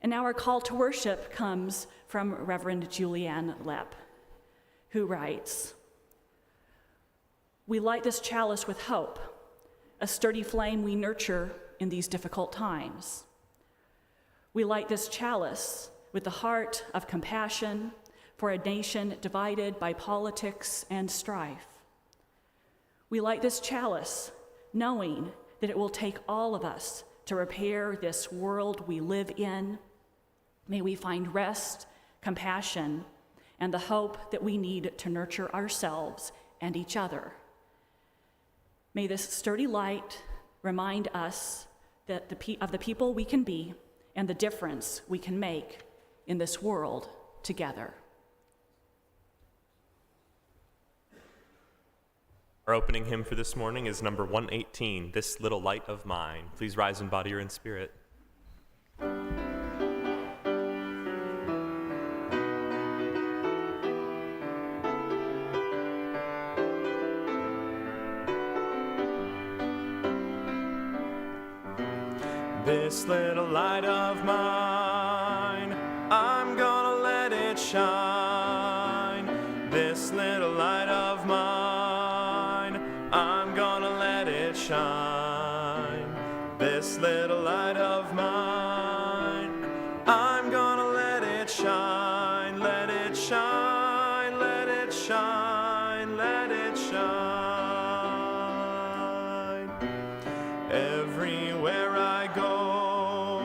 And now our call to worship comes from Reverend Julianne Lepp, who writes, "We light this chalice with hope, a sturdy flame we nurture in these difficult times. We light this chalice with the heart of compassion for a nation divided by politics and strife. We light this chalice knowing that it will take all of us to repair this world we live in. May we find rest, compassion, and the hope that we need to nurture ourselves and each other. May this sturdy light remind us that of the people we can be and the difference we can make in this world together." Our opening hymn for this morning is number 118, "This Little Light of Mine." Please rise in body or in spirit. This little light of mine, I'm gonna let it shine. This little light of mine, I'm gonna let it shine. This little light of mine, I'm gonna let it shine. Let it shine, let it shine, let it shine. Everywhere I go,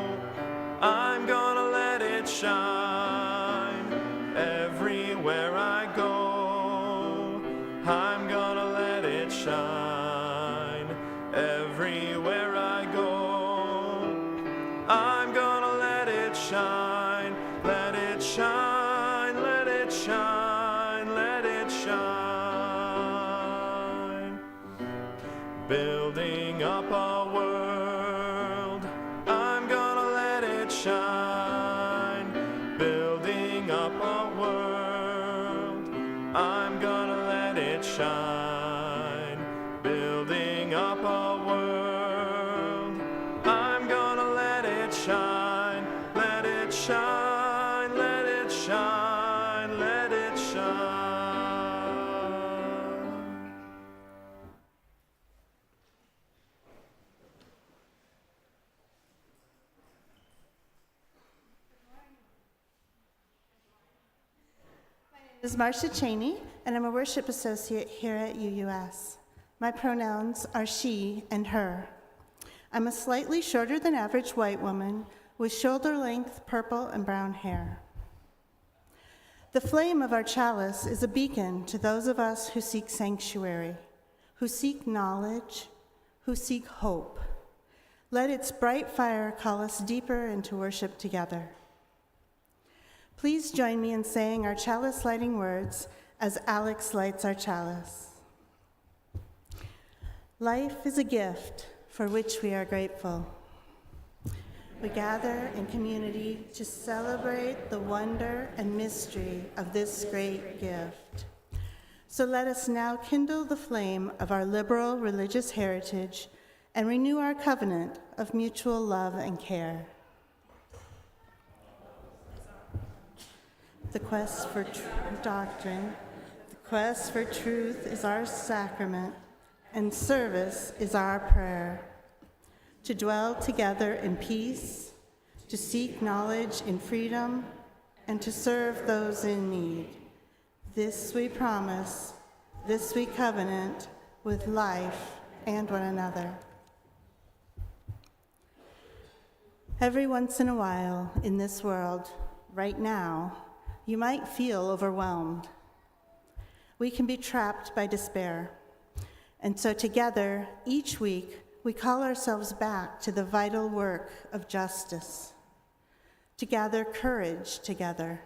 I'm gonna let it shine. Everywhere I go, I'm gonna let it shine. Everywhere I go, I'm gonna let it shine. Let it shine, let it shine, let it shine. Building up a world, I'm gonna let it shine. Building up a world, I'm gonna let it shine. Building up a world, I'm gonna let it shine. Let it shine, let it shine, let it shine. This is Marcia Cheney, and I'm a worship associate here at UUS. My pronouns are she and her. I'm a slightly shorter than average white woman with shoulder-length purple and brown hair. The flame of our chalice is a beacon to those of us who seek sanctuary, who seek knowledge, who seek hope. Let its bright fire call us deeper into worship together. Please join me in saying our chalice lighting words as Alex lights our chalice. Life is a gift for which we are grateful. We gather in community to celebrate the wonder and mystery of this great gift. So let us now kindle the flame of our liberal religious heritage and renew our covenant of mutual love and care. The quest for doctrine, the quest for truth is our sacrament, and service is our prayer. To dwell together in peace, to seek knowledge in freedom, and to serve those in need. This we promise, this we covenant with life and one another. Every once in a while in this world, right now, you might feel overwhelmed. We can be trapped by despair. And so together, each week, we call ourselves back to the vital work of justice, to gather courage together,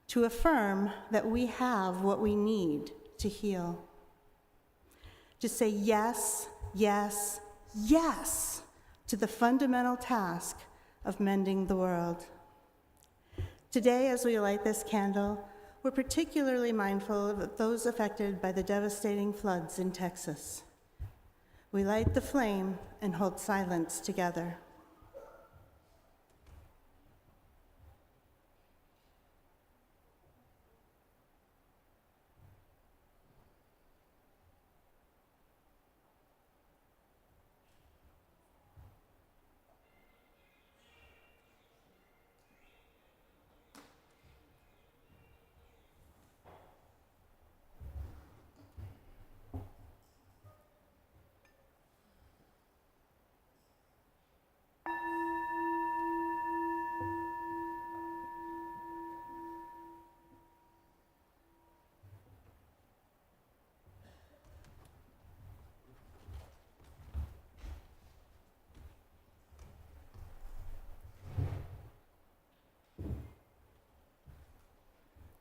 to affirm that we have what we need to heal, to say yes, yes, yes to the fundamental task of mending the world. Today, as we light this candle, we're particularly mindful of those affected by the devastating floods in Texas. We light the flame and hold silence together.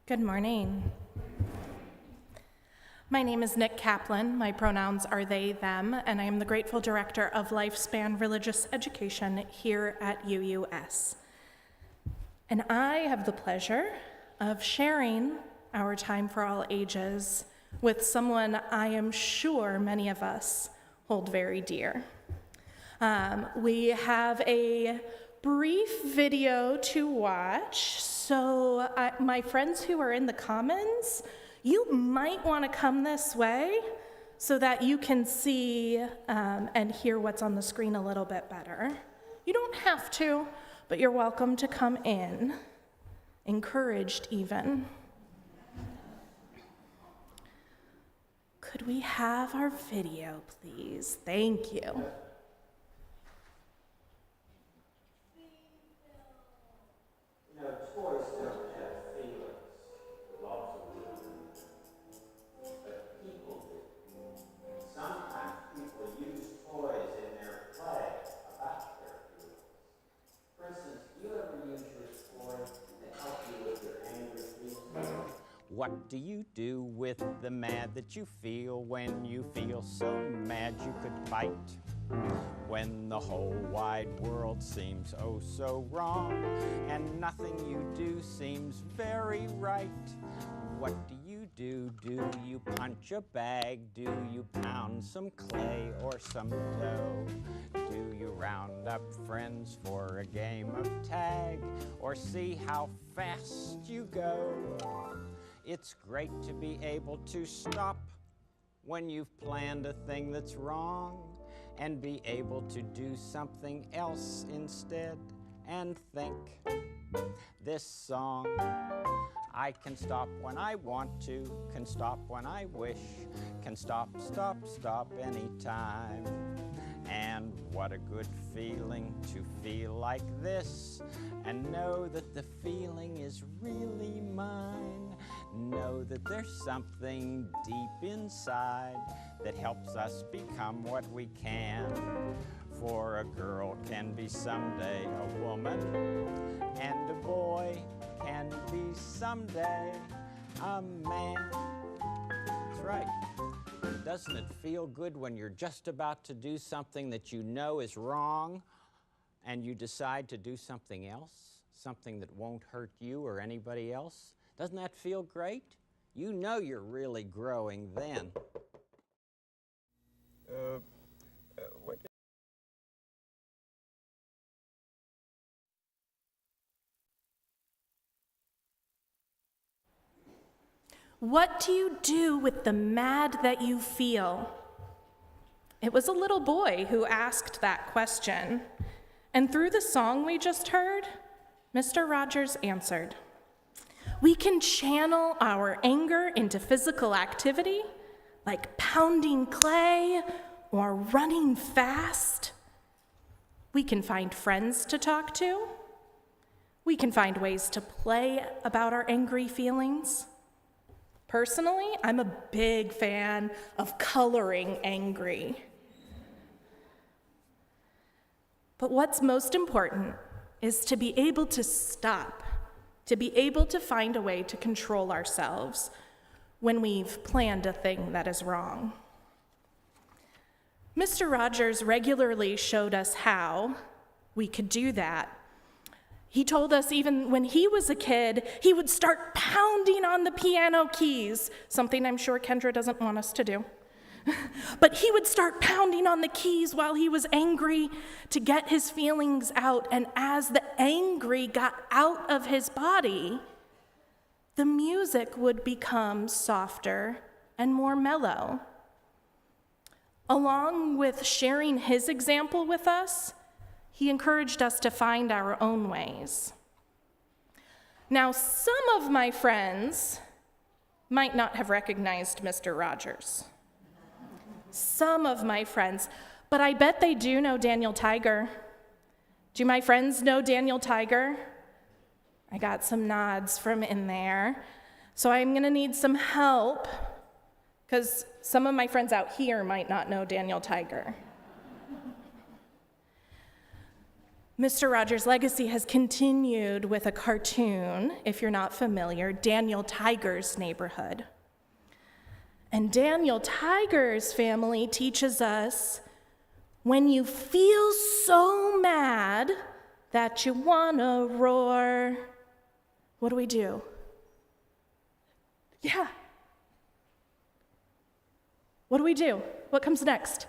Good morning. My name is Nick Kaplan. My pronouns are they, them, and I am the grateful director of Lifespan Religious Education here at UUS. And I have the pleasure of sharing our Time for All Ages with someone I am sure many of us hold very dear. We have a brief video to watch, so my friends who are in the Commons, you might want to come this way so that you can see and hear what's on the screen a little bit better. You don't have to, but you're welcome to come in, encouraged even. Could we have our video, please? Thank you. Toys don't have feelings, lots of them, but people do. Sometimes people use toys in their play about their feelings. For instance, do you ever use your toy to help you with your angry feelings? What do you do with the mad that you feel when you feel so mad you could fight? When the whole wide world seems oh so wrong and nothing you do seems very right. What do? Do you punch a bag? Do you pound some clay or some dough? Do you round up friends for a game of tag or see how fast you go? It's great to be able to stop when you've planned a thing that's wrong and be able to do something else instead and think. This song, I can stop when I want to, can stop when I wish, can stop anytime. And what a good feeling to feel like this and know that the feeling is really mine. Know that there's something deep inside that helps us become what we can. For a girl can be someday a woman, and a boy can be someday a man. That's right. Doesn't it feel good when you're just about to do something that you know is wrong and you decide to do something else, something that won't hurt you or anybody else? Doesn't that feel great? You know you're really growing then. What do you do with the mad that you feel? It was a little boy who asked that question. And through the song we just heard, Mr. Rogers answered. We can channel our anger into physical activity, like pounding clay or running fast. We can find friends to talk to. We can find ways to play about our angry feelings. Personally, I'm a big fan of coloring angry. But what's most important is to be able to stop, to be able to find a way to control ourselves when we've planned a thing that is wrong. Mr. Rogers regularly showed us how we could do that. He told us even when he was a kid, he would start pounding on the piano keys, something I'm sure Kendra doesn't want us to do. But he would start pounding on the keys while he was angry to get his feelings out. And as the angry got out of his body, the music would become softer and more mellow. Along with sharing his example with us, he encouraged us to find our own ways. Now, some of my friends might not have recognized Mr. Rogers. Some of my friends, but I bet they do know Daniel Tiger. Do my friends know Daniel Tiger? I got some nods from in there. So I'm gonna need some help, because some of my friends out here might not know Daniel Tiger. Mr. Rogers' legacy has continued with a cartoon, if you're not familiar, Daniel Tiger's Neighborhood. And Daniel Tiger's family teaches us, when you feel so mad that you wanna roar, what do? Yeah. What do? What comes next?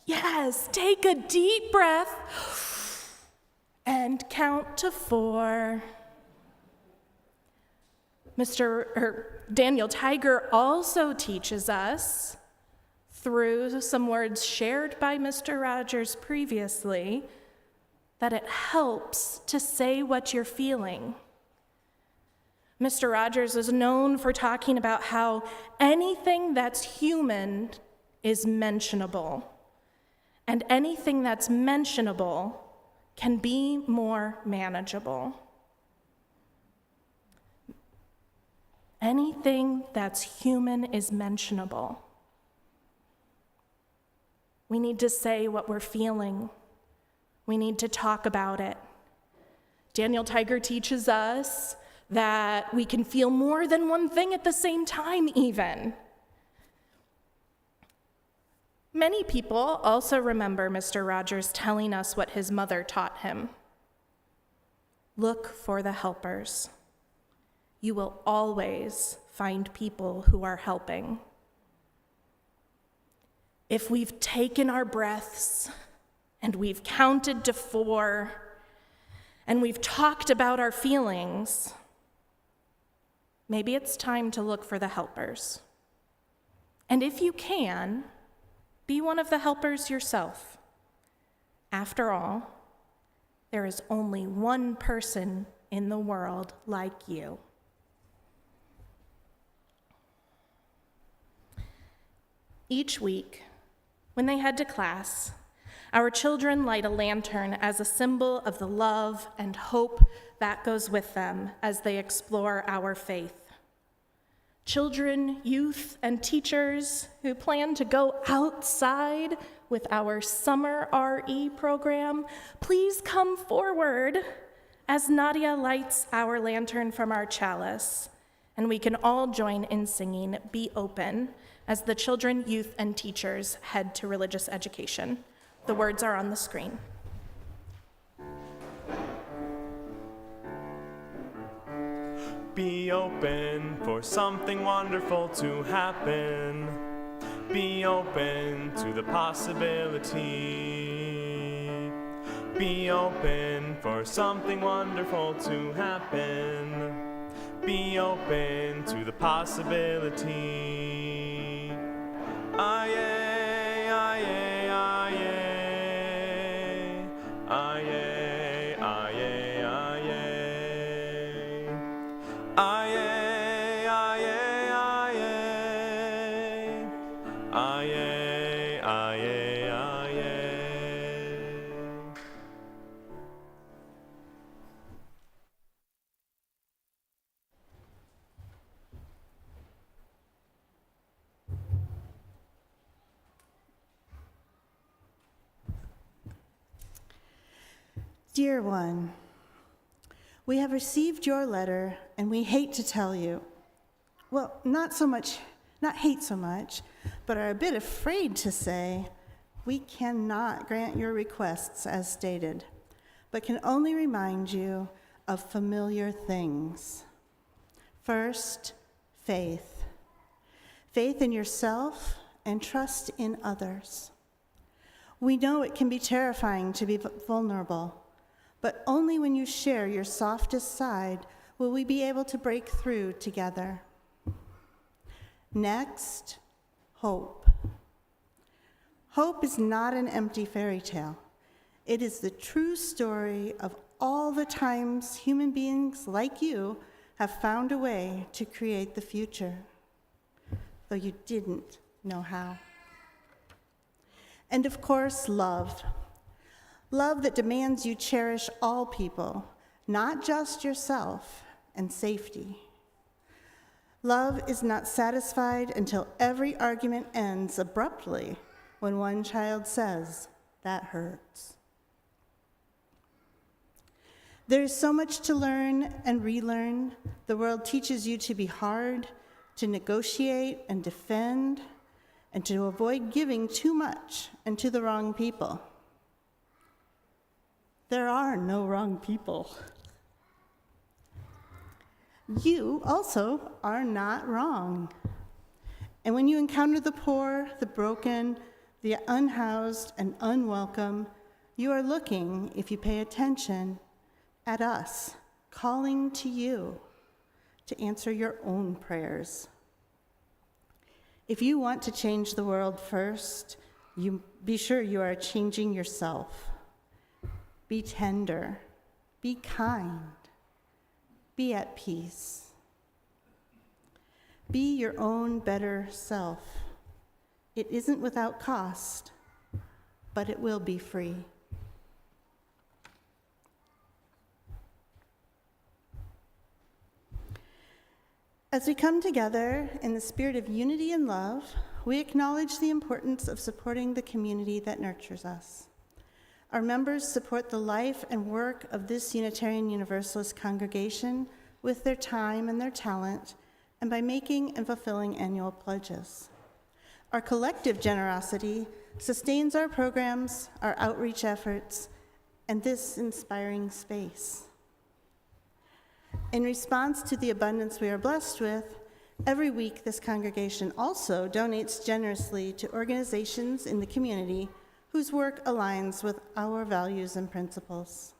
Yes, take a deep breath and count to 4. Daniel Tiger also teaches us, through some words shared by Mr. Rogers previously, that it helps to say what you're feeling. Mr. Rogers is known for talking about how anything that's human is mentionable, and anything that's mentionable can be more manageable. Anything that's human is mentionable. We need to say what we're feeling. We need to talk about it. Daniel Tiger teaches us that we can feel more than one thing at the same time, even. Many people also remember Mr. Rogers telling us what his mother taught him. Look for the helpers. You will always find people who are helping. If we've taken our breaths and we've counted to 4 and we've talked about our feelings, maybe it's time to look for the helpers. And if you can, be one of the helpers yourself. After all, there is only one person in the world like you. Each week, when they head to class, our children light a lantern as a symbol of the love and hope that goes with them as they explore our faith. Children, youth, and teachers who plan to go outside with our summer RE program, please come forward as Nadia lights our lantern from our chalice, and we can all join in singing "Be Open" as the children, youth, and teachers head to religious education. The words are on the screen. Be open for something wonderful to happen. Be open to the possibility. Be open for something wonderful to happen. Be open to the possibility. Aye, aye, aye, aye, aye. Dear one, we have received your letter, and we hate to tell you. Well, not hate so much, but are a bit afraid to say we cannot grant your requests as stated, but can only remind you of familiar things. First, faith. Faith in yourself and trust in others. We know it can be terrifying to be vulnerable, but only when you share your softest side will we be able to break through together. Next, hope. Hope is not an empty fairy tale. It is the true story of all the times human beings like you have found a way to create the future, though you didn't know how. And of course, love. Love that demands you cherish all people, not just yourself, and safety. Love is not satisfied until every argument ends abruptly when one child says, That hurts. There is so much to learn and relearn. The world teaches you to be hard, to negotiate and defend, and to avoid giving too much and to the wrong people. There are no wrong people. You also are not wrong. And when you encounter the poor, the broken, the unhoused, and unwelcome, you are looking, if you pay attention, at us, calling to you to answer your own prayers. If you want to change the world first, you be sure you are changing yourself. Be tender, be kind, be at peace. Be your own better self. It isn't without cost, but it will be free. As we come together in the spirit of unity and love, we acknowledge the importance of supporting the community that nurtures us. Our members support the life and work of this Unitarian Universalist congregation with their time and their talent, and by making and fulfilling annual pledges. Our collective generosity sustains our programs, our outreach efforts, and this inspiring space. In response to the abundance we are blessed with, every week this congregation also donates generously to organizations in the community whose work aligns with our values and principles.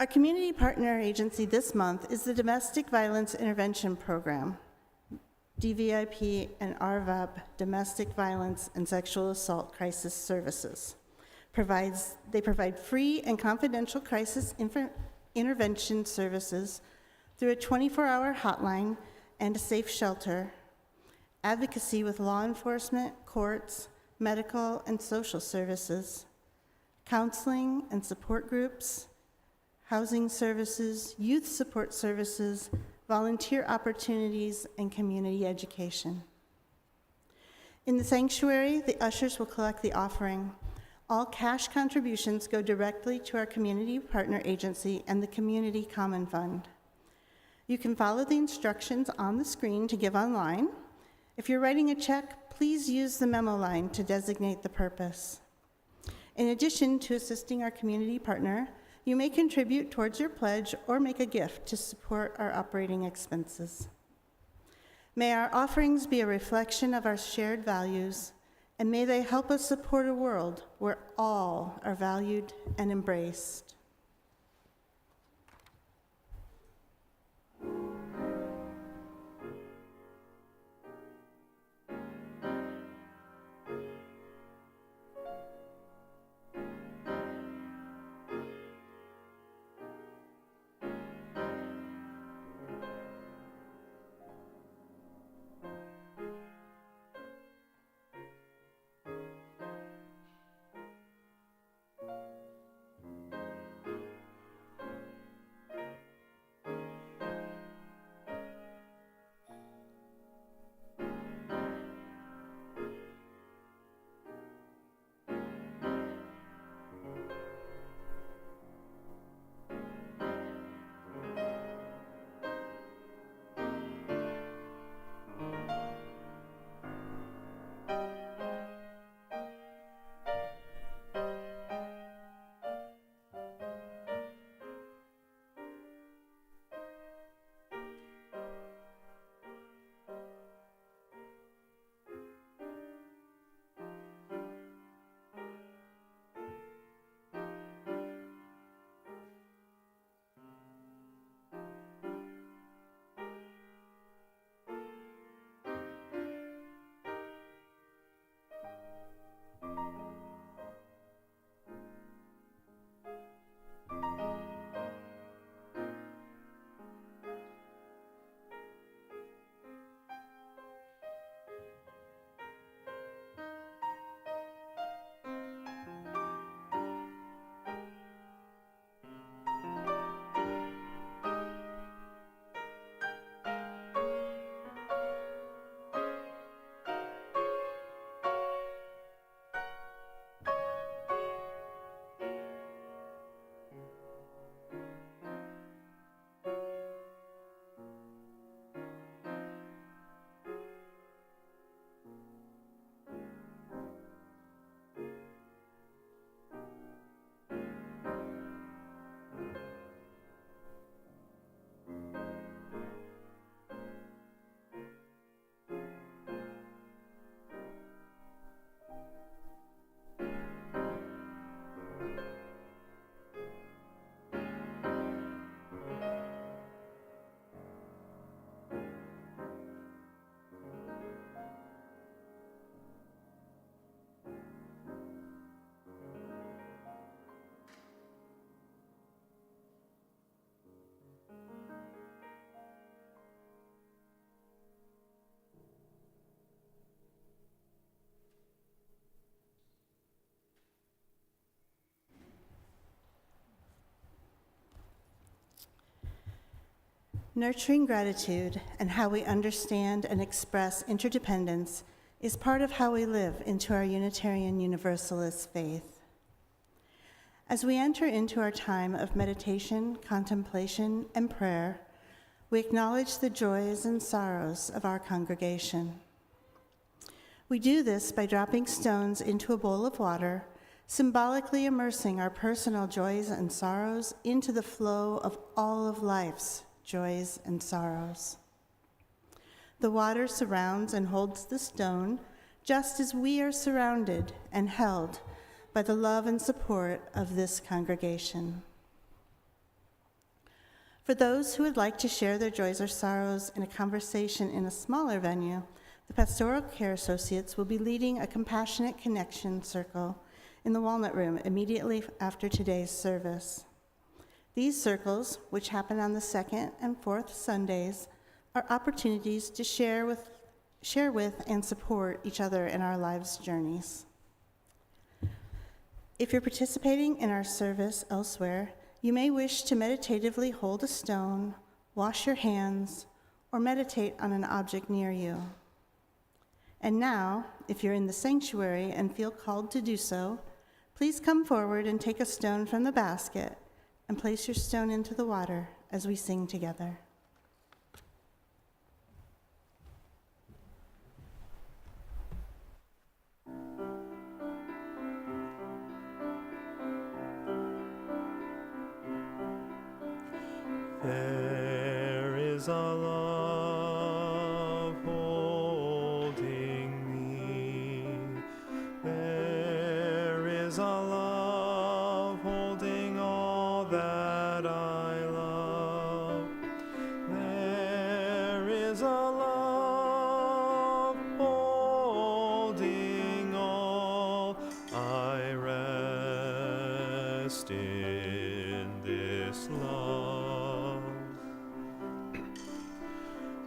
Our community partner agency this month is the Domestic Violence Intervention Program, DVIP and RVAP, Domestic Violence and Sexual Assault Crisis Services. They provide free and confidential crisis intervention services through a 24-hour hotline and a safe shelter, advocacy with law enforcement, courts, medical and social services, counseling and support groups, housing services, youth support services, volunteer opportunities, and community education. In the sanctuary, the ushers will collect the offering. All cash contributions go directly to our community partner agency and the Community Common Fund. You can follow the instructions on the screen to give online. If you're writing a check, please use the memo line to designate the purpose. In addition to assisting our community partner, you may contribute towards your pledge or make a gift to support our operating expenses. May our offerings be a reflection of our shared values, and may they help us support a world where all are valued and embraced. Nurturing gratitude and how we understand and express interdependence is part of how we live into our Unitarian Universalist faith. As we enter into our time of meditation, contemplation, and prayer, we acknowledge the joys and sorrows of our congregation. We do this by dropping stones into a bowl of water, symbolically immersing our personal joys and sorrows into the flow of all of life's joys and sorrows. The water surrounds and holds the stone, just as we are surrounded and held by the love and support of this congregation. For those who would like to share their joys or sorrows in a conversation in a smaller venue, the Pastoral Care Associates will be leading a Compassionate Connection Circle in the Walnut Room immediately after today's service. These circles, which happen on the second and fourth Sundays, are opportunities to share with and support each other in our lives' journeys. If you're participating in our service elsewhere, you may wish to meditatively hold a stone, wash your hands, or meditate on an object near you. And now, if you're in the sanctuary and feel called to do so, please come forward and take a stone from the basket and place your stone into the water as we sing together. There is a love holding me. There is a love holding all that I love. There is a love holding all. I rest in this love.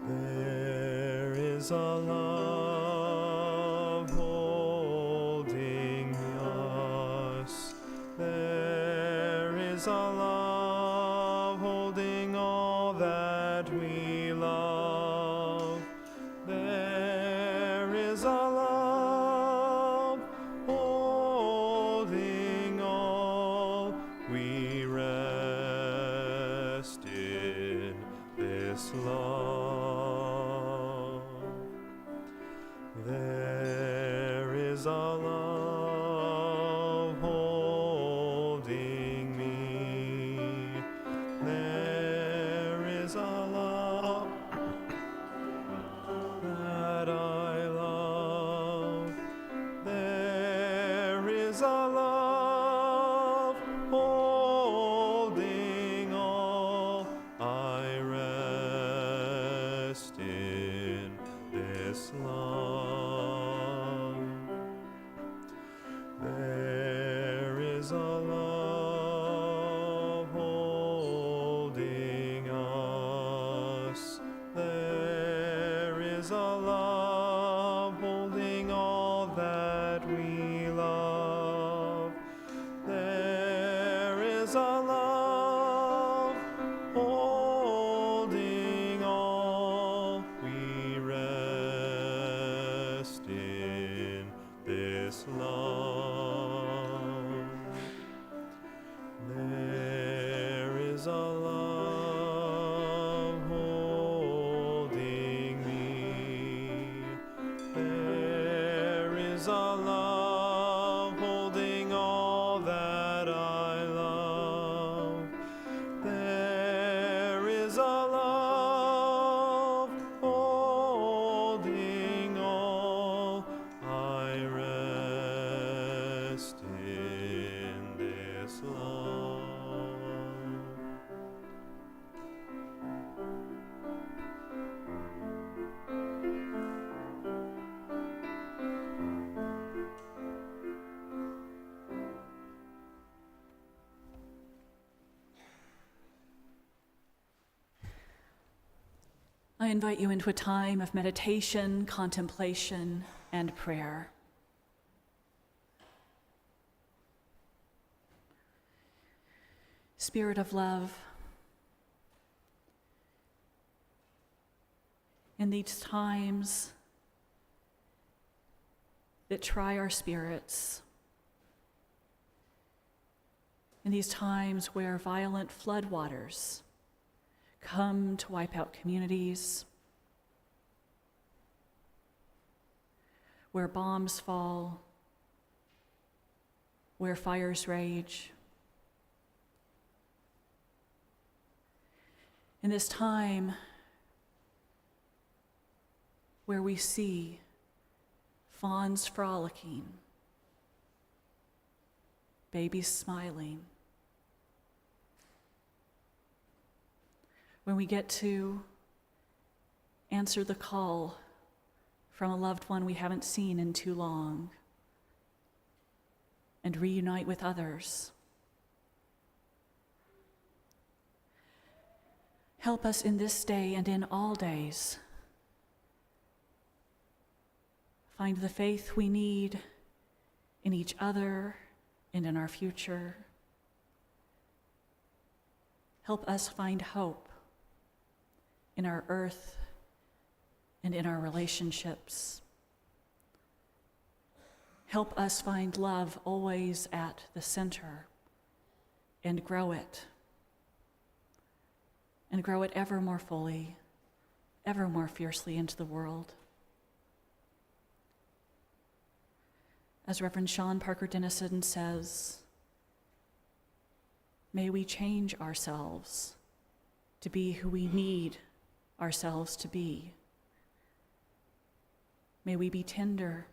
There is a love holding us. There is a love holding all that we love. There is a love holding all. We rest in this love. There is a love holding me. There is a love that I love. There is a love holding all. I rest in this love. There is a love holding us. There is a love holding all that we love. There is a love holding all. We rest in this love. There is a love holding me. There is a love holding all that I love. There is a love holding all. I rest in this love. I invite you into a time of meditation, contemplation, and prayer. Spirit of love, in these times that try our spirits, in these times where violent floodwaters come to wipe out communities, where bombs fall, where fires rage. In this time where we see fawns frolicking, babies smiling, when we get to answer the call from a loved one we haven't seen in too long and reunite with others. Help us in this day and in all days find the faith we need in each other and in our future. Help us find hope in our earth and in our relationships. Help us find love always at the center and grow it ever more fully, ever more fiercely into the world. As Reverend Sean Parker Dennison says, may we change ourselves to be who we need ourselves to be. May we be tender.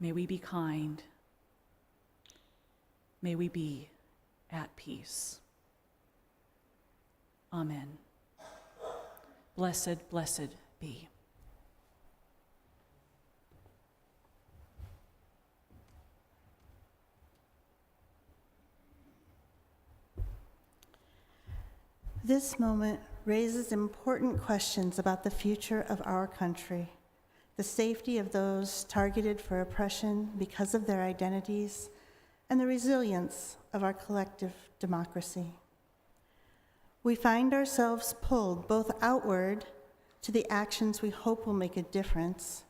May we be kind. May we be at peace. Amen. Blessed, blessed be. This moment raises important questions about the future of our country, the safety of those targeted for oppression because of their identities, and the resilience of our collective democracy. We find ourselves pulled both outward to the actions we hope will make a difference,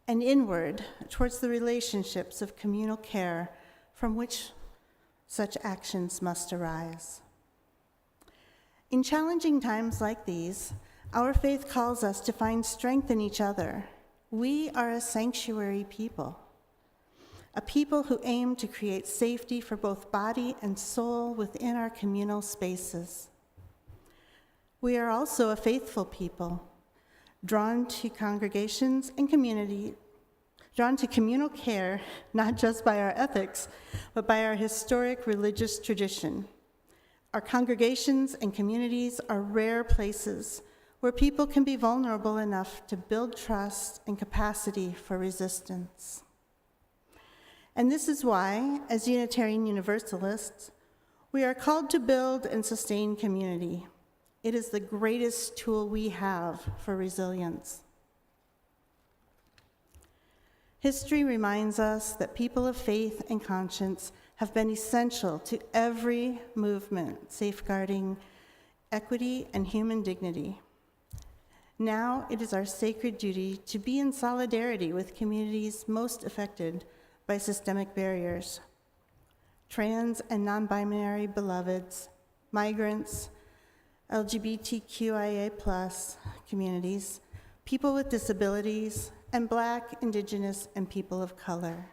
and inward towards the relationships of communal care from which such actions must arise. In challenging times like these, our faith calls us to find strength in each other. We are a sanctuary people, a people who aim to create safety for both body and soul within our communal spaces. We are also a faithful people, drawn to congregations and community, drawn to communal care, not just by our ethics, but by our historic religious tradition. Our congregations and communities are rare places where people can be vulnerable enough to build trust and capacity for resistance. And this is why, as Unitarian Universalists, we are called to build and sustain community. It is the greatest tool we have for resilience. History reminds us that people of faith and conscience have been essential to every movement safeguarding equity and human dignity. Now it is our sacred duty to be in solidarity with communities most affected by systemic barriers. Trans and non-binary beloveds, migrants, LGBTQIA+ communities, people with disabilities, and Black, Indigenous, and people of color.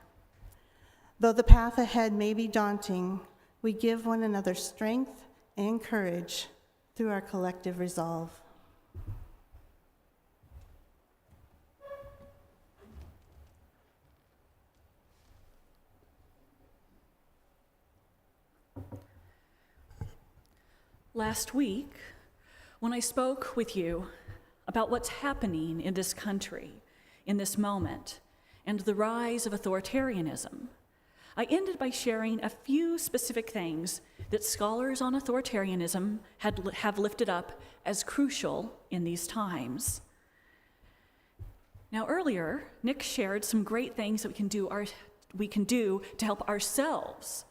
Though the path ahead may be daunting, we give one another strength and courage through our collective resolve. Last week, when I spoke with you about what's happening in this country, in this moment, and the rise of authoritarianism, I ended by sharing a few specific things that scholars on authoritarianism have lifted up as crucial in these times. Now, earlier, Nick shared some great things that we can do to help ourselves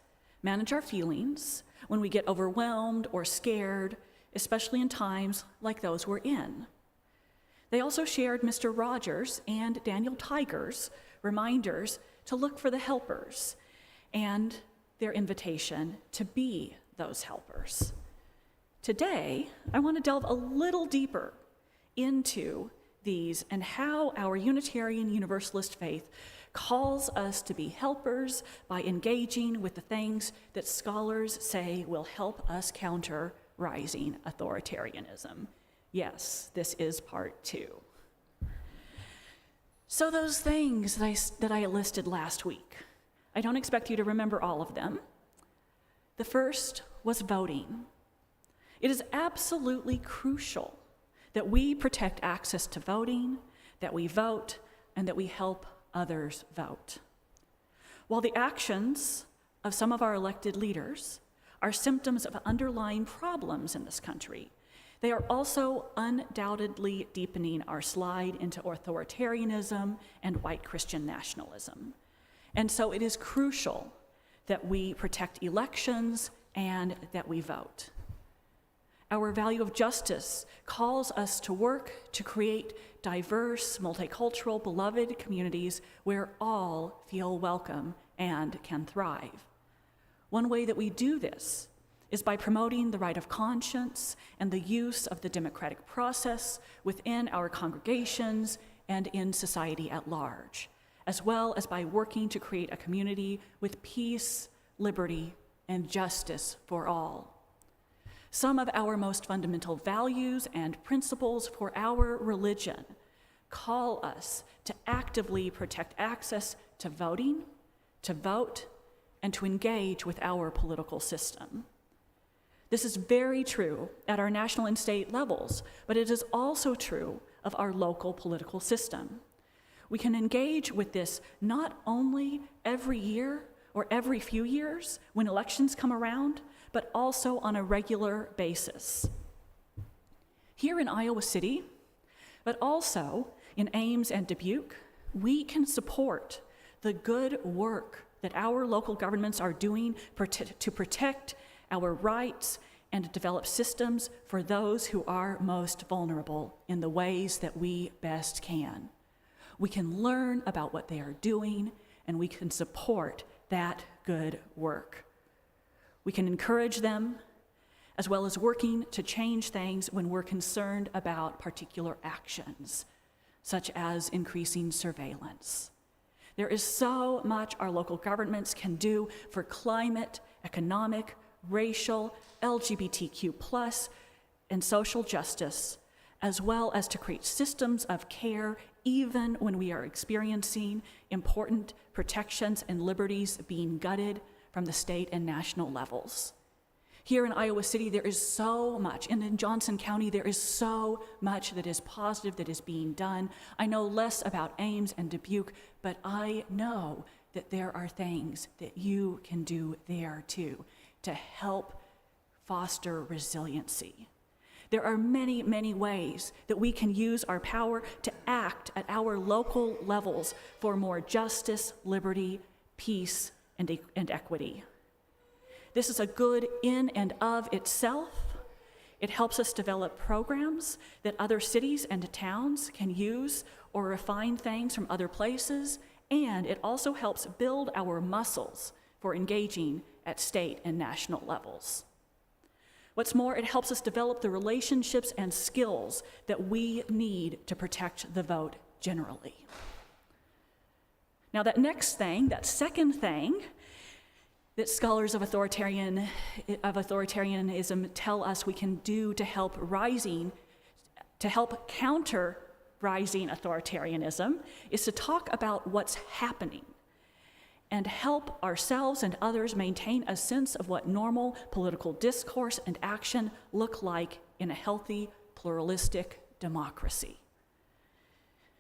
manage our feelings when we get overwhelmed or scared, especially in times like those we're in. They also shared Mr. Rogers and Daniel Tiger's reminders to look for the helpers and their invitation to be those helpers. Today, I want to delve a little deeper into these and how our Unitarian Universalist faith calls us to be helpers by engaging with the things that scholars say will help us counter rising authoritarianism. Yes, this is part 2. So those things that I listed last week, I don't expect you to remember all of them. The first was voting. It is absolutely crucial that we protect access to voting, that we vote, and that we help others vote. While the actions of some of our elected leaders are symptoms of underlying problems in this country, they are also undoubtedly deepening our slide into authoritarianism and white Christian nationalism. And so it is crucial that we protect elections and that we vote. Our value of justice calls us to work to create diverse, multicultural, beloved communities where all feel welcome and can thrive. One way that we do this is by promoting the right of conscience and the use of the democratic process within our congregations and in society at large, as well as by working to create a community with peace, liberty, and justice for all. Some of our most fundamental values and principles for our religion call us to actively protect access to voting, to vote, and to engage with our political system. This is very true at our national and state levels, but it is also true of our local political system. We can engage with this not only every year or every few years when elections come around, but also on a regular basis. Here in Iowa City, but also in Ames and Dubuque, we can support the good work that our local governments are doing to protect our rights and develop systems for those who are most vulnerable in the ways that we best can. We can learn about what they are doing, and we can support that good work. We can encourage them, as well as working to change things when we're concerned about particular actions, such as increasing surveillance. There is so much our local governments can do for climate, economic, racial, LGBTQ+, and social justice, as well as to create systems of care even when we are experiencing important protections and liberties being gutted from the state and national levels. Here in Iowa City, there is so much, and in Johnson County, there is so much that is positive that is being done. I know less about Ames and Dubuque, but I know that there are things that you can do there too to help foster resiliency. There are many, many ways that we can use our power to act at our local levels for more justice, liberty, peace, and equity. This is a good in and of itself. It helps us develop programs that other cities and towns can use or refine things from other places, and it also helps build our muscles for engaging at state and national levels. What's more, it helps us develop the relationships and skills that we need to protect the vote generally. Now that next thing, that second thing that scholars of authoritarianism tell us we can do to help counter rising authoritarianism is to talk about what's happening and help ourselves and others maintain a sense of what normal political discourse and action look like in a healthy, pluralistic democracy.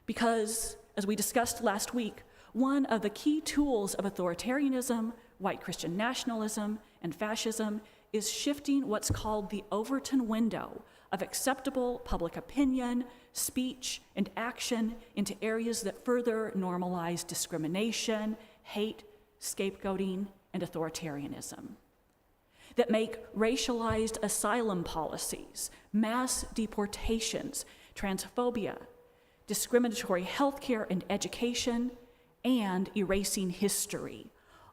Because, as we discussed last week, one of the key tools of authoritarianism, white Christian nationalism, and fascism is shifting what's called the Overton window of acceptable public opinion, speech, and action into areas that further normalize discrimination, hate, scapegoating, and authoritarianism, that make racialized asylum policies, mass deportations, transphobia, discriminatory healthcare and education, and erasing history,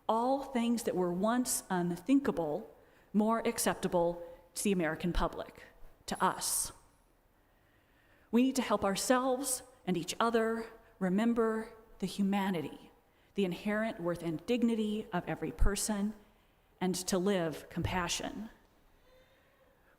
all things that were once unthinkable, more acceptable to the American public, to us. We need to help ourselves and each other remember the humanity, the inherent worth and dignity of every person, and to live compassion.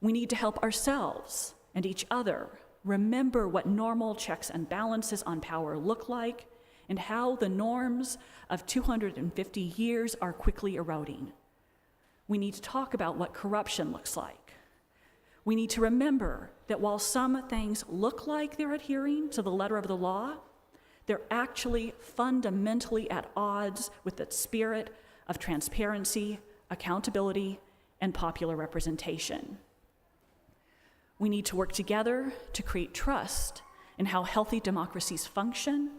We need to help ourselves and each other remember what normal checks and balances on power look like and how the norms of 250 years are quickly eroding. We need to talk about what corruption looks like. We need to remember that while some things look like they're adhering to the letter of the law, they're actually fundamentally at odds with the spirit of transparency, accountability, and popular representation. We need to work together to create trust in how healthy democracies function,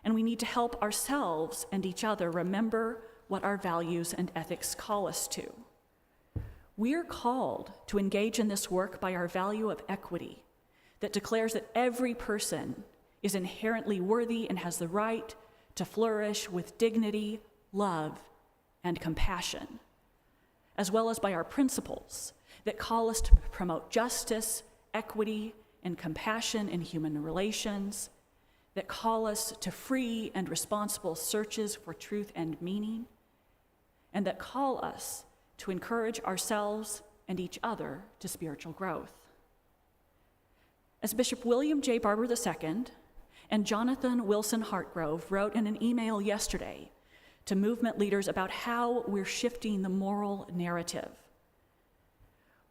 and we need to help ourselves and each other remember what our values and ethics call us to. We're called to engage in this work by our value of equity that declares that every person is inherently worthy and has the right to flourish with dignity, love, and compassion, as well as by our principles that call us to promote justice, equity, and compassion in human relations, that call us to free and responsible searches for truth and meaning, and that call us to encourage ourselves and each other to spiritual growth. As Bishop William J. Barber II and Jonathan Wilson Hartgrove wrote in an email yesterday to movement leaders about how we're shifting the moral narrative.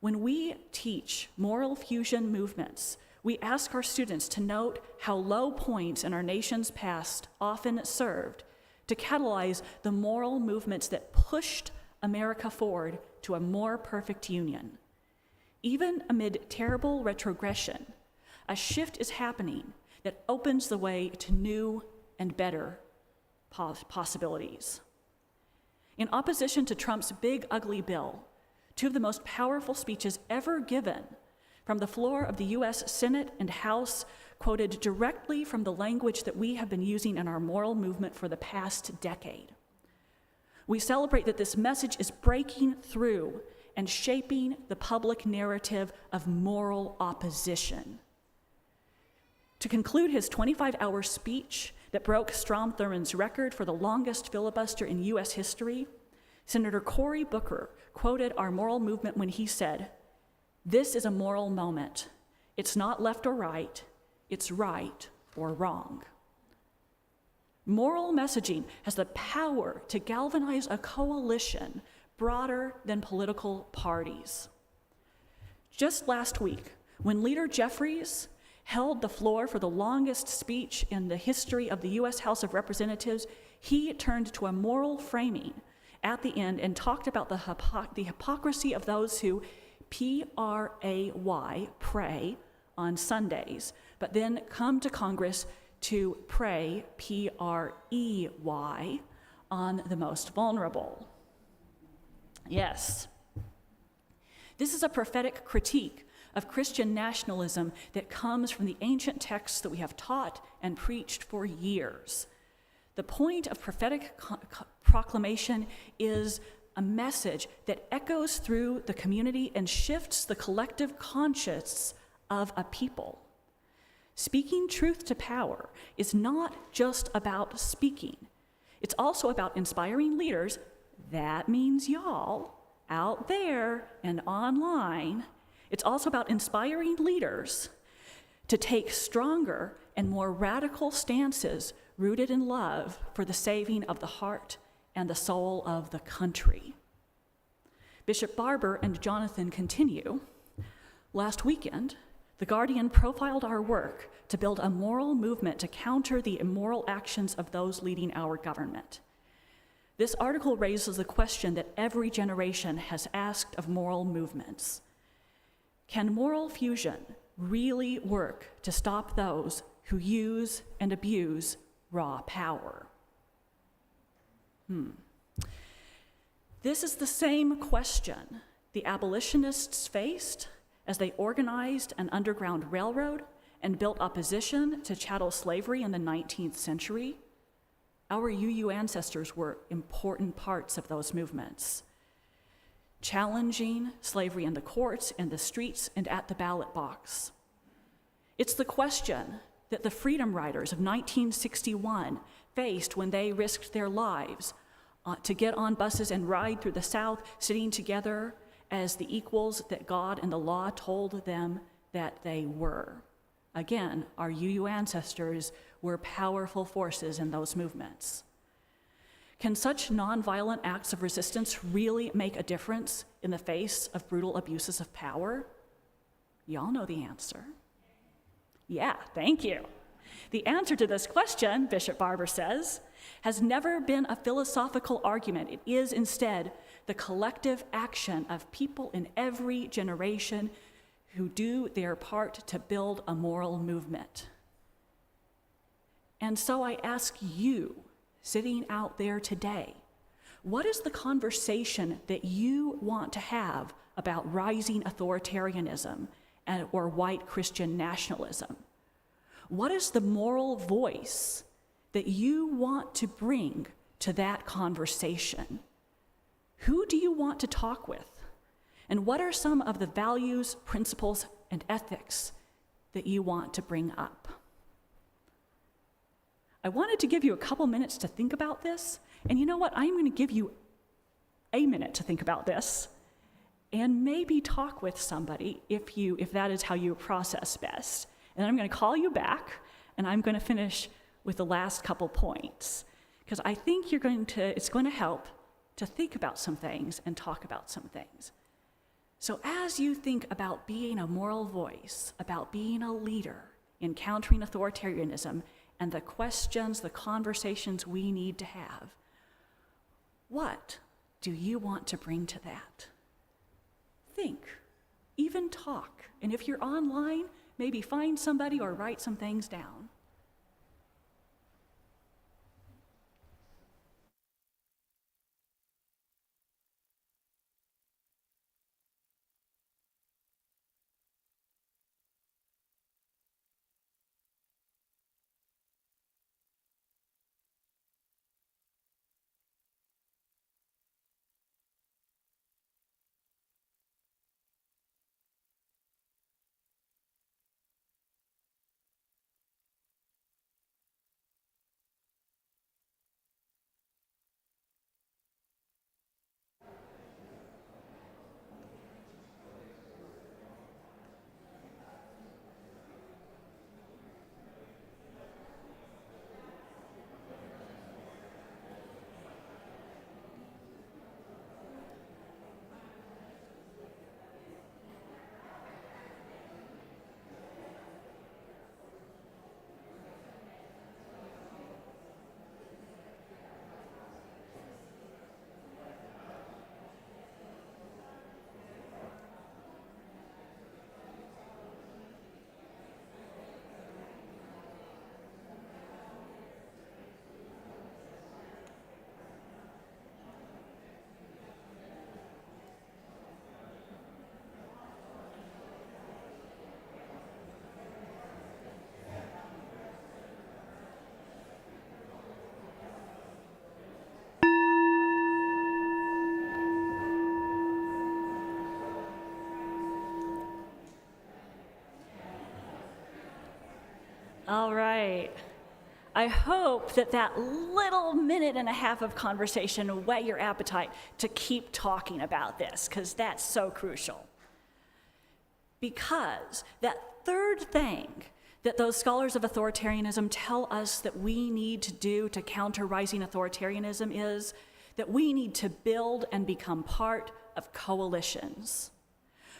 When we teach moral fusion movements, we ask our students to note how low points in our nation's past often served to catalyze the moral movements that pushed America forward to a more perfect union. Even amid terrible retrogression, a shift is happening that opens the way to new and better possibilities. In opposition to Trump's big, ugly bill, two of the most powerful speeches ever given from the floor of the U.S. Senate and House quoted directly from the language that we have been using in our moral movement for the past decade. We celebrate that this message is breaking through and shaping the public narrative of moral opposition. To conclude his 25-hour speech that broke Strom Thurmond's record for the longest filibuster in U.S. history, Senator Cory Booker quoted our moral movement when he said, "This is a moral moment. It's not left or right, it's right or wrong." Moral messaging has the power to galvanize a coalition broader than political parties. Just last week, when Leader Jeffries held the floor for the longest speech in the history of the U.S. House of Representatives, he turned to a moral framing at the end and talked about the hypocrisy of those who pray on Sundays, but then come to Congress to pray, P-R-E-Y, on the most vulnerable. Yes. This is a prophetic critique of Christian nationalism that comes from the ancient texts that we have taught and preached for years. The point of prophetic proclamation is a message that echoes through the community and shifts the collective conscience of a people. Speaking truth to power is not just about speaking. It's also about inspiring leaders, that means y'all, out there and online. It's also about inspiring leaders to take stronger and more radical stances rooted in love for the saving of the heart and the soul of the country. Bishop Barber and Jonathan continue. Last weekend, The Guardian profiled our work to build a moral movement to counter the immoral actions of those leading our government. This article raises the question that every generation has asked of moral movements. Can moral fusion really work to stop those who use and abuse raw power? This is the same question the abolitionists faced as they organized an underground railroad and built opposition to chattel slavery in the 19th century, our UU ancestors were important parts of those movements, challenging slavery in the courts, in the streets, and at the ballot box. It's the question that the Freedom Riders of 1961 faced when they risked their lives to get on buses and ride through the South, sitting together as the equals that God and the law told them that they were. Again, our UU ancestors were powerful forces in those movements. Can such nonviolent acts of resistance really make a difference in the face of brutal abuses of power? Y'all know the answer. Yeah, thank you. The answer to this question, Bishop Barber says, has never been a philosophical argument. It is instead the collective action of people in every generation who do their part to build a moral movement. And so I ask you, sitting out there today, what is the conversation that you want to have about rising authoritarianism or white Christian nationalism? What is the moral voice that you want to bring to that conversation? Who do you want to talk with? And what are some of the values, principles, and ethics that you want to bring up? I wanted to give you a couple minutes to think about this, and you know what? I'm going to give you a minute to think about this, and maybe talk with somebody if that is how you process best. And I'm going to call you back, and I'm going to finish with the last couple points, because I think it's going to help to think about some things and talk about some things. So as you think about being a moral voice, about being a leader in countering authoritarianism, and the questions, the conversations we need to have, what do you want to bring to that? Think, even talk, and if you're online, maybe find somebody or write some things down. All right. I hope that little minute and a half of conversation whet your appetite to keep talking about this, because that's so crucial. Because that third thing that those scholars of authoritarianism tell us that we need to do to counter rising authoritarianism is that we need to build and become part of coalitions.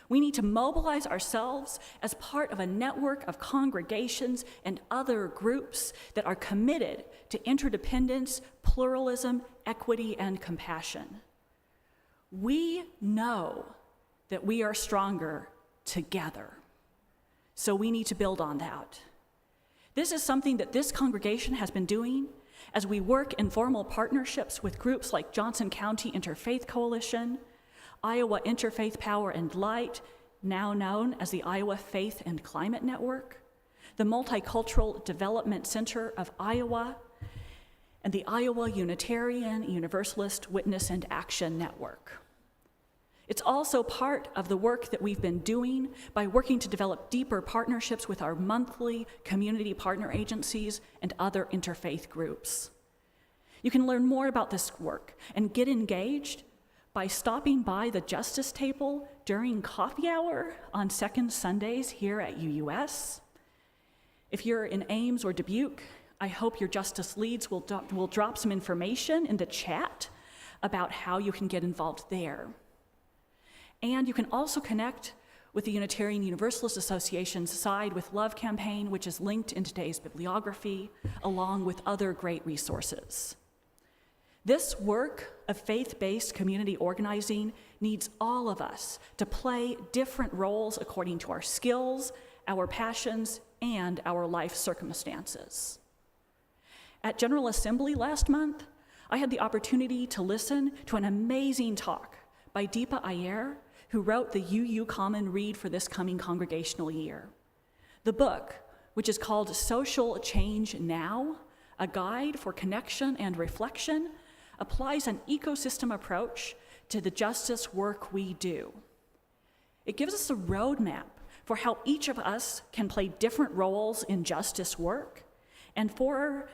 We need to mobilize ourselves as part of a network of congregations and other groups that are committed to interdependence, pluralism, equity, and compassion. We know that we are stronger together, so we need to build on that. This is something that this congregation has been doing as we work in formal partnerships with groups like Johnson County Interfaith Coalition, Iowa Interfaith Power and Light, now known as the Iowa Faith and Climate Network, the Multicultural Development Center of Iowa, and the Iowa Unitarian Universalist Witness and Action Network. It's also part of the work that we've been doing by working to develop deeper partnerships with our monthly community partner agencies and other interfaith groups. You can learn more about this work and get engaged by stopping by the Justice Table during coffee hour on second Sundays here at UUS. If you're in Ames or Dubuque, I hope your Justice leads will drop some information in the chat about how you can get involved there. And you can also connect with the Unitarian Universalist Association's Side with Love campaign, which is linked in today's bibliography, along with other great resources. This work of faith-based community organizing needs all of us to play different roles according to our skills, our passions, and our life circumstances. At General Assembly last month, I had the opportunity to listen to an amazing talk by Deepa Iyer, who wrote the UU Common Read for this coming congregational year. The book, which is called Social Change Now, a guide for connection and reflection, applies an ecosystem approach to the justice work we do. It gives us a roadmap for how each of us can play different roles in justice work and for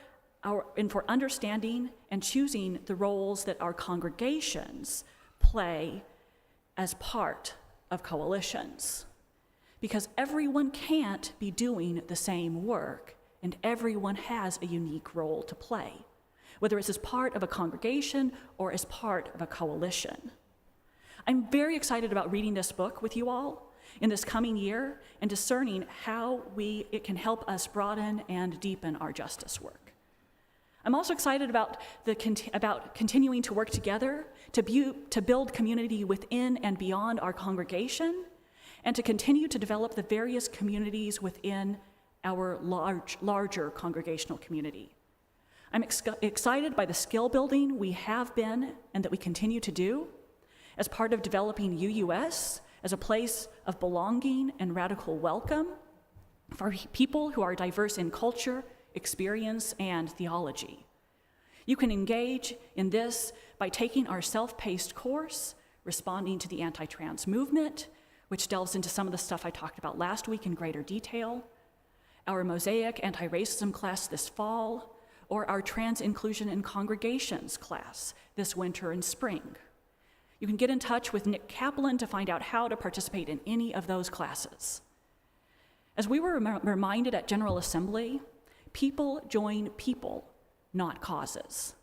understanding and choosing the roles that our congregations play as part of coalitions. Because everyone can't be doing the same work, and everyone has a unique role to play, whether it's as part of a congregation or as part of a coalition. I'm very excited about reading this book with you all in this coming year and discerning how it can help us broaden and deepen our justice work. I'm also excited about continuing to work together to build community within and beyond our congregation, and to continue to develop the various communities within our larger congregational community. I'm excited by the skill building we have been and that we continue to do as part of developing UUS as a place of belonging and radical welcome for people who are diverse in culture, experience, and theology. You can engage in this by taking our self-paced course, Responding to the Anti-Trans Movement, which delves into some of the stuff I talked about last week in greater detail, our Mosaic Anti-Racism class this fall, or our Trans Inclusion in Congregations class this winter and spring. You can get in touch with Nick Kaplan to find out how to participate in any of those classes. As we were reminded at General Assembly, people join people, not causes.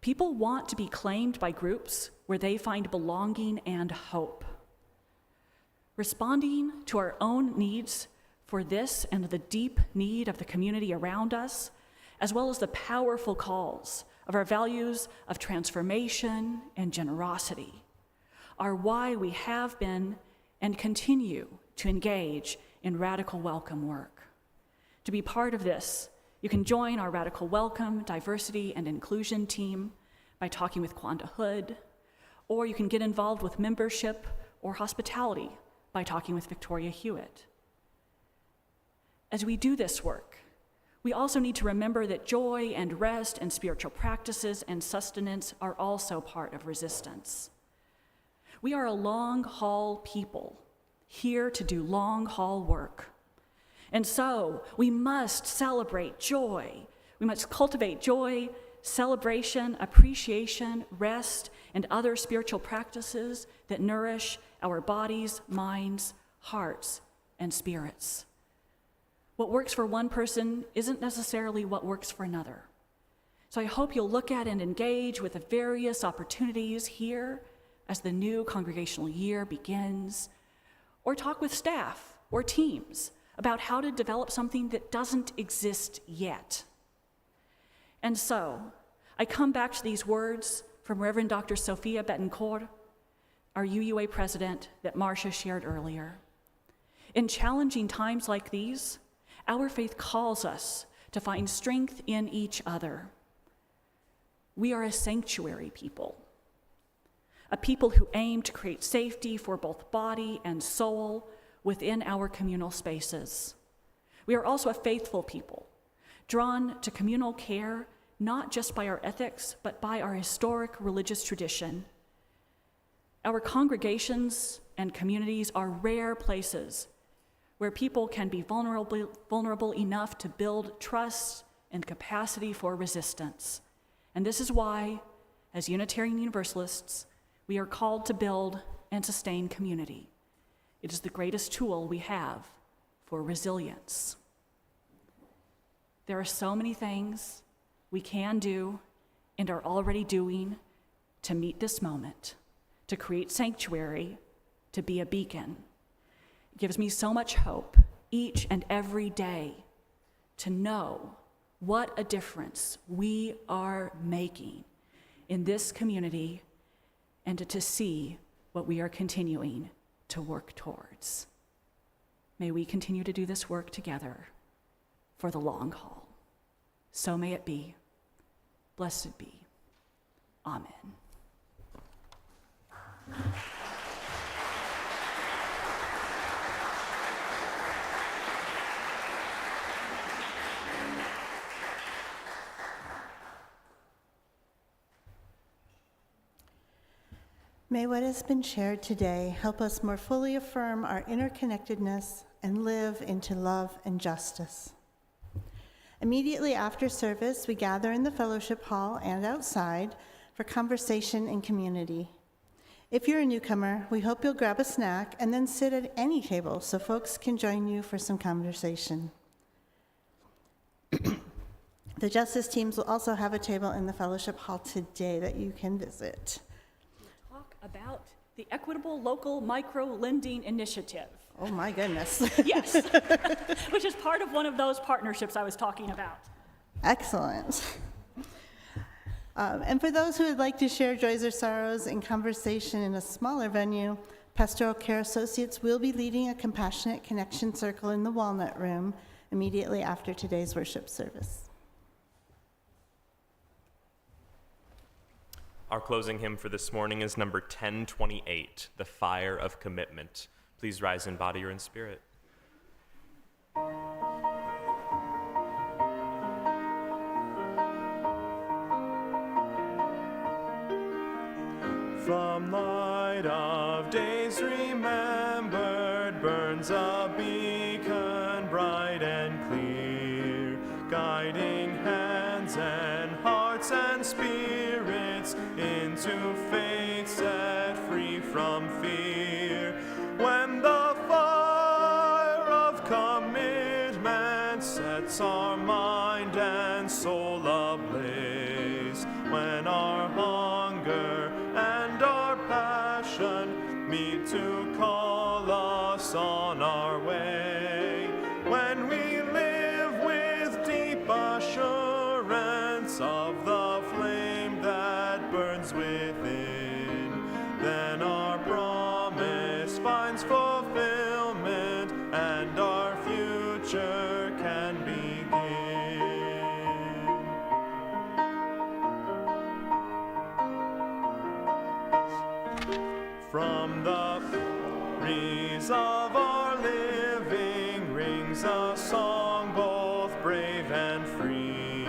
People want to be claimed by groups where they find belonging and hope. Responding to our own needs for this and the deep need of the community around us, as well as the powerful calls of our values of transformation and generosity, are why we have been and continue to engage in radical welcome work. To be part of this, you can join our Radical Welcome, Diversity, and Inclusion team by talking with Quanda Hood, or you can get involved with membership or hospitality by talking with Victoria Hewitt. As we do this work, we also need to remember that joy and rest and spiritual practices and sustenance are also part of resistance. We are a long-haul people, here to do long-haul work. And so we must celebrate joy. We must cultivate joy, celebration, appreciation, rest, and other spiritual practices that nourish our bodies, minds, hearts, and spirits. What works for one person isn't necessarily what works for another. So I hope you'll look at and engage with the various opportunities here as the new congregational year begins, or talk with staff or teams about how to develop something that doesn't exist yet. And so, I come back to these words from Reverend Dr. Sophia Betancourt, our UUA president, that Marcia shared earlier. In challenging times like these, our faith calls us to find strength in each other. We are a sanctuary people, a people who aim to create safety for both body and soul within our communal spaces. We are also a faithful people, drawn to communal care, not just by our ethics, but by our historic religious tradition. Our congregations and communities are rare places where people can be vulnerable enough to build trust and capacity for resistance. And this is why, as Unitarian Universalists, we are called to build and sustain community. It is the greatest tool we have for resilience. There are so many things we can do and are already doing to meet this moment, to create sanctuary, to be a beacon. It gives me so much hope each and every day to know what a difference we are making in this community and to see what we are continuing to work towards. May we continue to do this work together for the long haul. So may it be. Blessed be. Amen. May what has been shared today help us more fully affirm our interconnectedness and live into love and justice. Immediately after service, we gather in the fellowship hall and outside for conversation and community. If you're a newcomer, we hope you'll grab a snack and then sit at any table so folks can join you for some conversation. The justice teams will also have a table in the fellowship hall today that you can visit. About the Equitable Local Micro-Lending Initiative. Oh my goodness. Yes, which is part of one of those partnerships I was talking about. Excellent. And for those who would like to share joys or sorrows in conversation in a smaller venue, Pastoral Care Associates will be leading a Compassionate Connection Circle in the Walnut Room immediately after today's worship service. Our closing hymn for this morning is number 1028, The Fire of Commitment. Please rise in body or in spirit. From light of days remembered burns a beacon bright and clear, guiding hands and hearts and spirits into faith set free from fear. When the fire of commitment sets our mind and soul ablaze, when our hunger and our passion meet to call us on our way, when we live with deep assurance of the flame that burns within, then our promise finds fulfillment and our future can begin. From the breeze of our living rings a song both brave and free,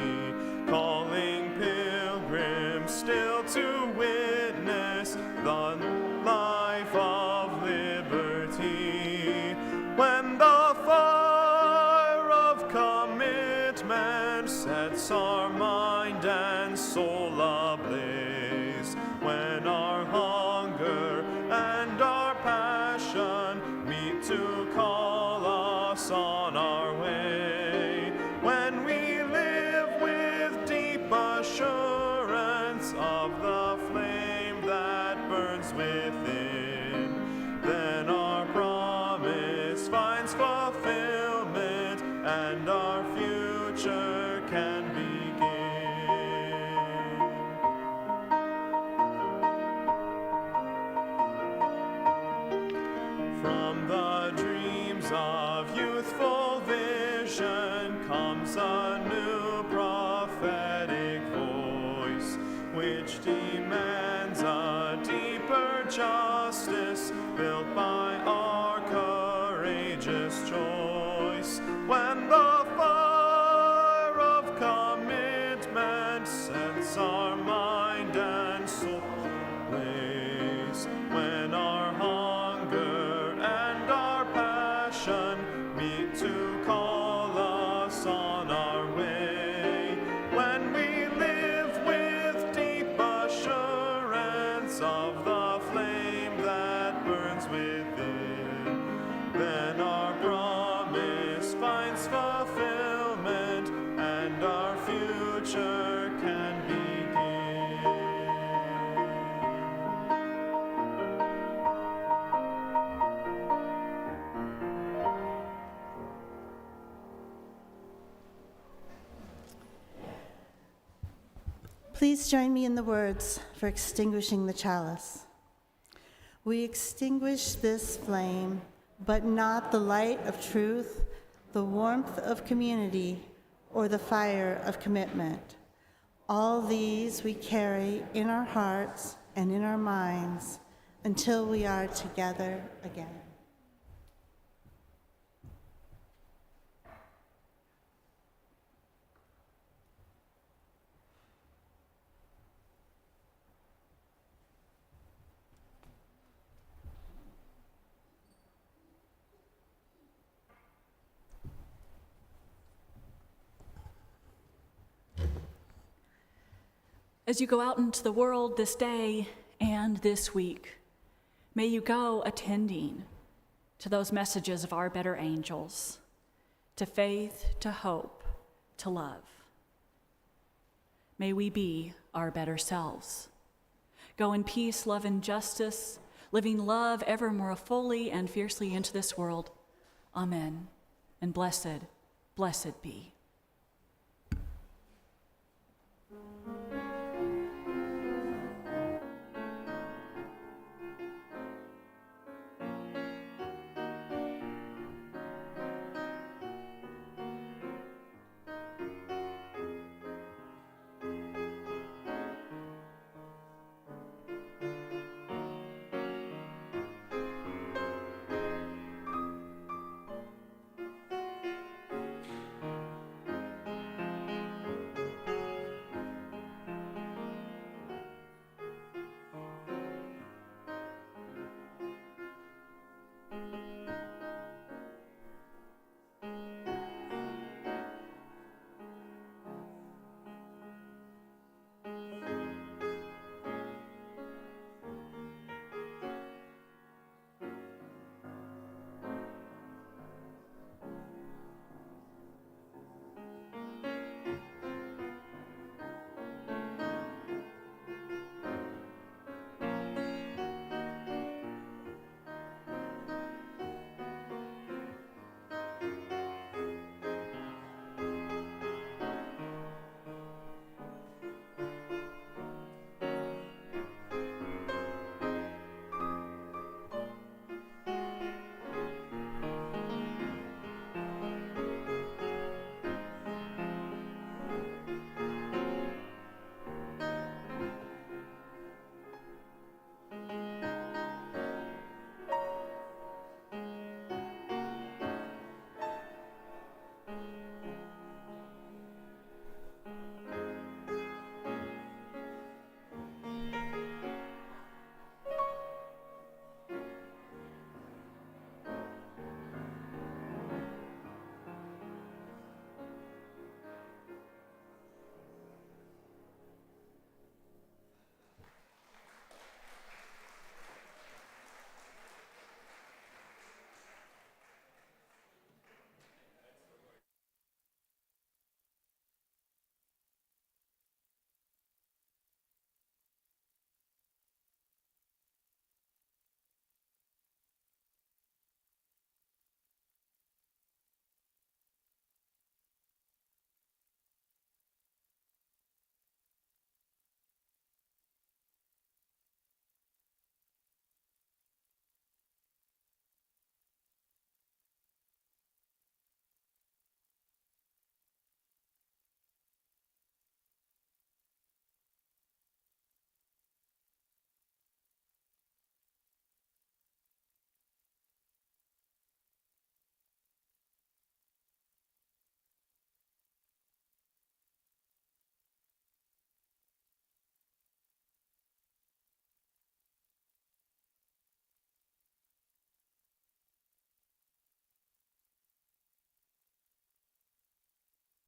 calling pilgrims still to witness the life of liberty. When the fire of commitment sets our mind and soul ablaze, when our hunger and our passion meet to call us on our way, when we live with deep assurance of the flame that burns within, then our promise finds fulfillment and our future can begin. From the dreams of youthful vision comes a new prophetic voice, which demands a deeper justice built by our courageous choice. When the within. Then our promise finds fulfillment, and our future can begin. Please join me in the words for extinguishing the chalice. We extinguish this flame, but not the light of truth, the warmth of community, or the fire of commitment. All these we carry in our hearts and in our minds until we are together again. As you go out into the world this day and this week, may you go attending to those messages of our better angels, to faith, to hope, to love. May we be our better selves. Go in peace, love, and justice, living love ever more fully and fiercely into this world. Amen. And blessed, blessed be.